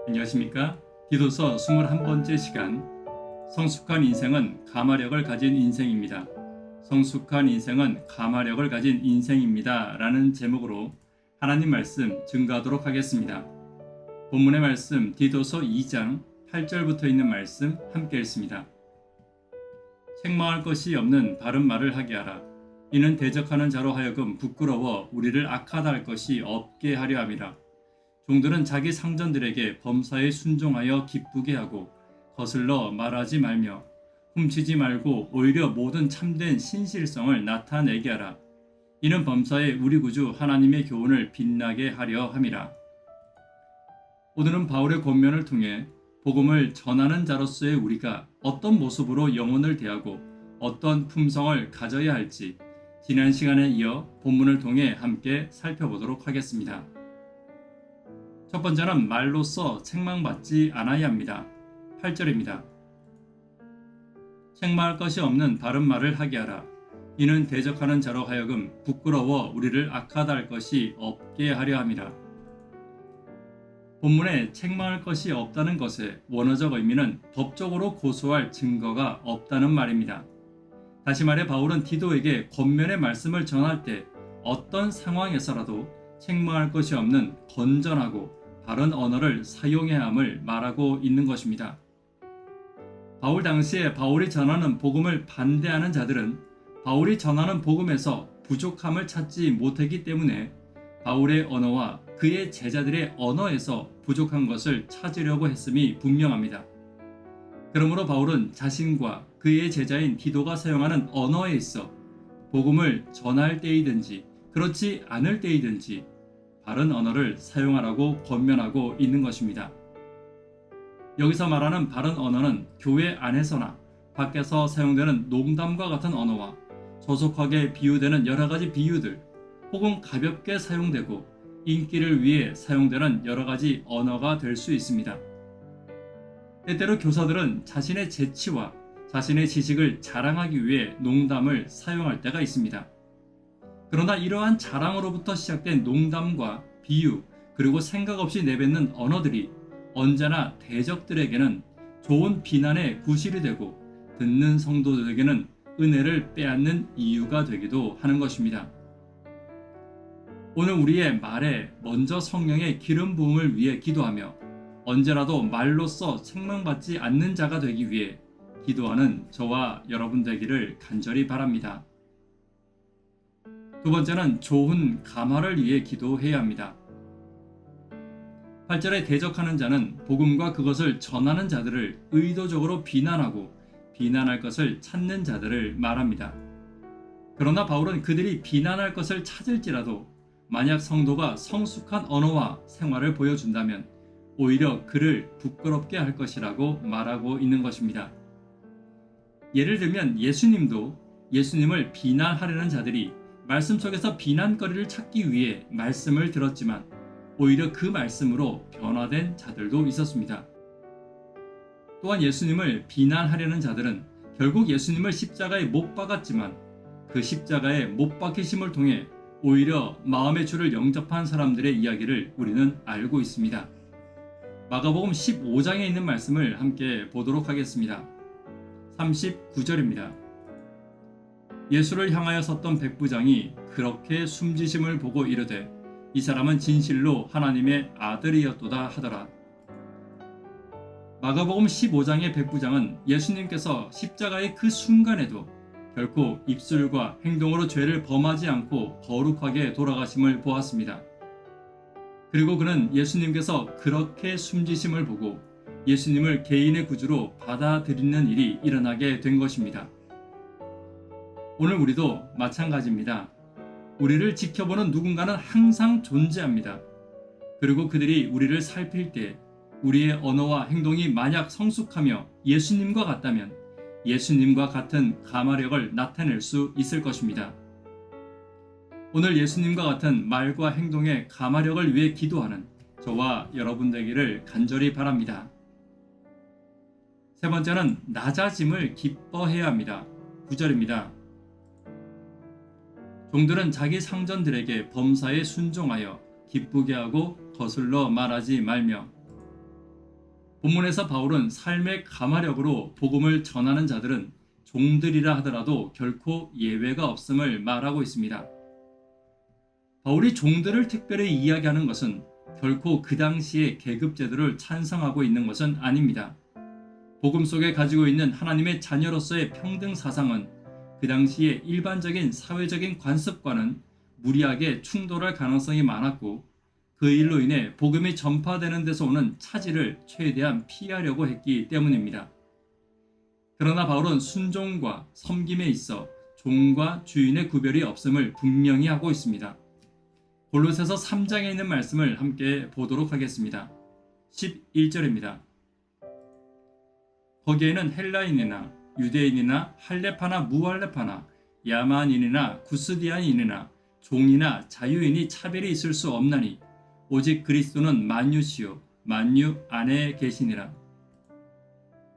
안녕하십니까? 디도서 21번째 시간. 성숙한 인생은 가마력을 가진 인생입니다. 성숙한 인생은 가마력을 가진 인생입니다. 라는 제목으로 하나님 말씀 증거하도록 하겠습니다. 본문의 말씀 디도서 2장 8절부터 있는 말씀 함께 읽습니다. 책망할 것이 없는 바른 말을 하게 하라. 이는 대적하는 자로 하여금 부끄러워 우리를 악하다 할 것이 없게 하려 함이라. 종들은 자기 상전들에게 범사에 순종하여 기쁘게 하고 거슬러 말하지 말며 훔치지 말고 오히려 모든 참된 신실성을 나타내게 하라. 이는 범사에 우리 구주 하나님의 교훈을 빛나게 하려 함이라. 오늘은 바울의 권면을 통해 복음을 전하는 자로서의 우리가 어떤 모습으로 영혼을 대하고 어떤 품성을 가져야 할지 지난 시간에 이어 본문을 통해 함께 살펴보도록 하겠습니다. 첫 번째는 말로써 책망받지 않아야 합니다. 8절입니다. 책망할 것이 없는 바른 말을 하게 하라. 이는 대적하는 자로 하여금 부끄러워 우리를 악하다 할 것이 없게 하려 함이라. 본문에 책망할 것이 없다는 것의 원어적 의미는 법적으로 고소할 증거가 없다는 말입니다. 다시 말해 바울은 디도에게 권면의 말씀을 전할 때 어떤 상황에서라도 책망할 것이 없는 건전하고 바른 언어를 사용해야 함을 말하고 있는 것입니다. 바울 당시에 바울이 전하는 복음을 반대하는 자들은 바울이 전하는 복음에서 부족함을 찾지 못했기 때문에 바울의 언어와 그의 제자들의 언어에서 부족한 것을 찾으려고 했음이 분명합니다. 그러므로 바울은 자신과 그의 제자인 디도가 사용하는 언어에 있어 복음을 전할 때이든지 그렇지 않을 때이든지 바른 언어를 사용하라고 권면하고 있는 것입니다. 여기서 말하는 바른 언어는 교회 안에서나 밖에서 사용되는 농담과 같은 언어와 소속하게 비유되는 여러 가지 비유들 혹은 가볍게 사용되고 인기를 위해 사용되는 여러 가지 언어가 될 수 있습니다. 때때로 교사들은 자신의 재치와 자신의 지식을 자랑하기 위해 농담을 사용할 때가 있습니다. 그러나 이러한 자랑으로부터 시작된 농담과 비유 그리고 생각 없이 내뱉는 언어들이 언제나 대적들에게는 좋은 비난의 구실이 되고 듣는 성도들에게는 은혜를 빼앗는 이유가 되기도 하는 것입니다. 오늘 우리의 말에 먼저 성령의 기름 부음을 위해 기도하며 언제라도 말로써 책망받지 않는 자가 되기 위해 기도하는 저와 여러분 되기를 간절히 바랍니다. 두 번째는 좋은 감화를 위해 기도해야 합니다. 8절에 대적하는 자는 복음과 그것을 전하는 자들을 의도적으로 비난하고 비난할 것을 찾는 자들을 말합니다. 그러나 바울은 그들이 비난할 것을 찾을지라도 만약 성도가 성숙한 언어와 생활을 보여준다면 오히려 그를 부끄럽게 할 것이라고 말하고 있는 것입니다. 예를 들면 예수님을 비난하려는 자들이 말씀 속에서 비난거리를 찾기 위해 말씀을 들었지만 오히려 그 말씀으로 변화된 자들도 있었습니다. 또한 예수님을 비난하려는 자들은 결국 예수님을 십자가에 못 박았지만 그 십자가에 못 박히심을 통해 오히려 마음의 주를 영접한 사람들의 이야기를 우리는 알고 있습니다. 마가복음 15장에 있는 말씀을 함께 보도록 하겠습니다. 39절입니다. 예수를 향하여 섰던 백부장이 그렇게 숨지심을 보고 이르되 이 사람은 진실로 하나님의 아들이었도다 하더라. 마가복음 15장의 백부장은 예수님께서 십자가의 그 순간에도 결코 입술과 행동으로 죄를 범하지 않고 거룩하게 돌아가심을 보았습니다. 그리고 그는 예수님께서 그렇게 숨지심을 보고 예수님을 개인의 구주로 받아들이는 일이 일어나게 된 것입니다. 오늘 우리도 마찬가지입니다. 우리를 지켜보는 누군가는 항상 존재합니다. 그리고 그들이 우리를 살필 때 우리의 언어와 행동이 만약 성숙하며 예수님과 같다면 예수님과 같은 가마력을 나타낼 수 있을 것입니다. 오늘 예수님과 같은 말과 행동의 가마력을 위해 기도하는 저와 여러분 되기를 간절히 바랍니다. 세 번째는 낮아짐을 기뻐해야 합니다. 9절입니다. 종들은 자기 상전들에게 범사에 순종하여 기쁘게 하고 거슬러 말하지 말며 본문에서 바울은 삶의 가마력으로 복음을 전하는 자들은 종들이라 하더라도 결코 예외가 없음을 말하고 있습니다. 바울이 종들을 특별히 이야기하는 것은 결코 그 당시의 계급제도를 찬성하고 있는 것은 아닙니다. 복음 속에 가지고 있는 하나님의 자녀로서의 평등 사상은 그 당시의 일반적인 사회적인 관습과는 무리하게 충돌할 가능성이 많았고 그 일로 인해 복음이 전파되는 데서 오는 차질을 최대한 피하려고 했기 때문입니다. 그러나 바울은 순종과 섬김에 있어 종과 주인의 구별이 없음을 분명히 하고 있습니다. 골로새서 3장에 있는 말씀을 함께 보도록 하겠습니다. 11절입니다. 거기에는 헬라인이나 유대인이나 할레파나 무할레파나 야만인이나 구스디안인이나 종이나 자유인이 차별이 있을 수 없나니 오직 그리스도는 만유시요 만유 안에 계시니라.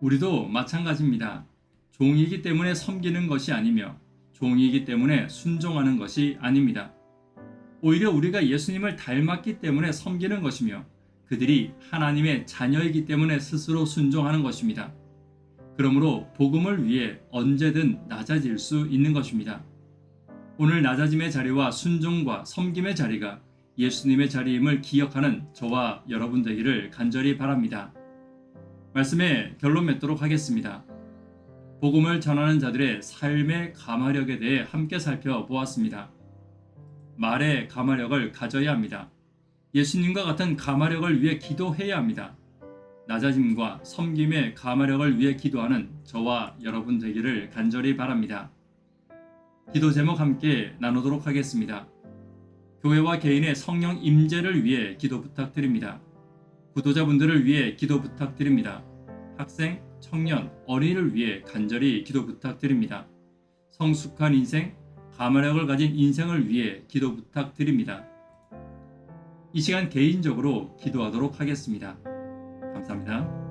우리도 마찬가지입니다. 종이기 때문에 섬기는 것이 아니며 종이기 때문에 순종하는 것이 아닙니다. 오히려 우리가 예수님을 닮았기 때문에 섬기는 것이며 그들이 하나님의 자녀이기 때문에 스스로 순종하는 것입니다. 그러므로 복음을 위해 언제든 낮아질 수 있는 것입니다. 오늘 낮아짐의 자리와 순종과 섬김의 자리가 예수님의 자리임을 기억하는 저와 여러분 되기를 간절히 바랍니다. 말씀에 결론 맺도록 하겠습니다. 복음을 전하는 자들의 삶의 가마력에 대해 함께 살펴보았습니다. 말의 가마력을 가져야 합니다. 예수님과 같은 가마력을 위해 기도해야 합니다. 낮아짐과 섬김의 가마력을 위해 기도하는 저와 여러분 되기를 간절히 바랍니다. 기도 제목 함께 나누도록 하겠습니다. 교회와 개인의 성령 임재를 위해 기도 부탁드립니다. 구도자분들을 위해 기도 부탁드립니다. 학생, 청년, 어린이를 위해 간절히 기도 부탁드립니다. 성숙한 인생, 가마력을 가진 인생을 위해 기도 부탁드립니다. 이 시간 개인적으로 기도하도록 하겠습니다. 감사합니다.